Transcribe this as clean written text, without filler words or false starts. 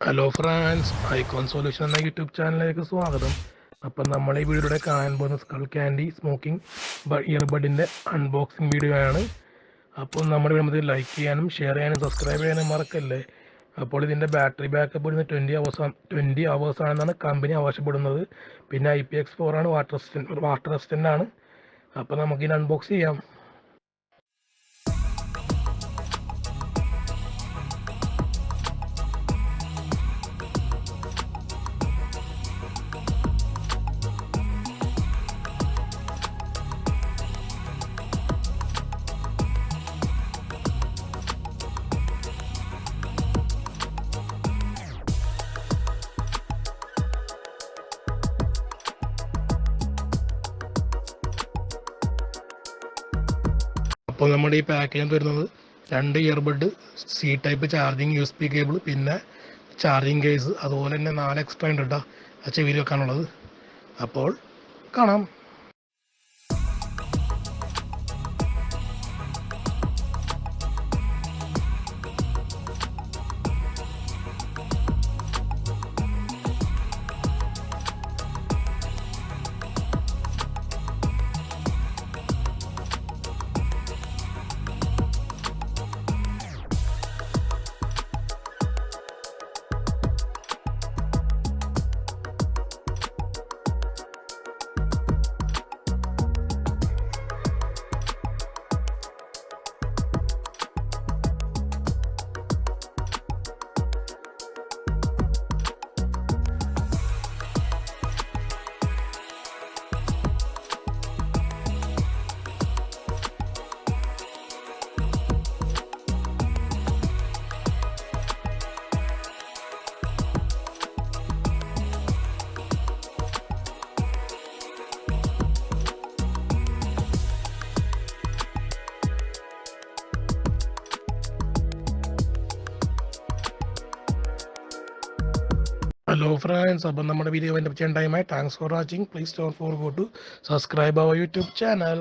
Hello friends, Icon Solution എന്ന യൂട്യൂബ് ചാനലിലേക്ക് സ്വാഗതം. അപ്പം നമ്മൾ ഈ വീഡിയോയുടെ കാണാൻ പോകുന്ന സ്കൾ ക്യാൻഡി സ്മോക്കിംഗ് ഇയർബഡിൻ്റെ അൺബോക്സിങ് വീഡിയോ ആണ്. അപ്പോൾ നമ്മുടെ വീഡിയോ ലൈക്ക് ചെയ്യാനും ഷെയർ ചെയ്യാനും സബ്സ്ക്രൈബ് ചെയ്യാനും മറക്കല്ലേ. അപ്പോൾ ഇതിൻ്റെ ബാറ്ററി ബാക്കപ്പ് വരുന്നത് 20 അവേഴ്സ് ആണെന്നാണ് കമ്പനി ആവശ്യപ്പെടുന്നത്. പിന്നെ IPX4 ആണ്, വാട്ടർ റെസിസ്റ്റൻ്റ് ആണ്. അപ്പോൾ നമുക്കിത് അൺബോക്സ് ചെയ്യാം. അപ്പോൾ നമ്മുടെ ഈ പാക്കേജ് വരുന്നത് 2 earbud, C type charging USB cable, പിന്നെ ചാർജിങ് കേസ്, അതുപോലെ തന്നെ 4 എക്സ്ട്രാ ഉണ്ട് കേട്ടോ ആ ചെവിയിൽ വെക്കാനുള്ളത്. അപ്പോൾ കാണാം. ഹലോ ഫ്രണ്ട്സ്, അപ്പം നമ്മുടെ വീഡിയോ എൻ്റെ ചെയ്യാൻ ടൈമായി. Thanks for watching. Please don't forget to subscribe our YouTube channel.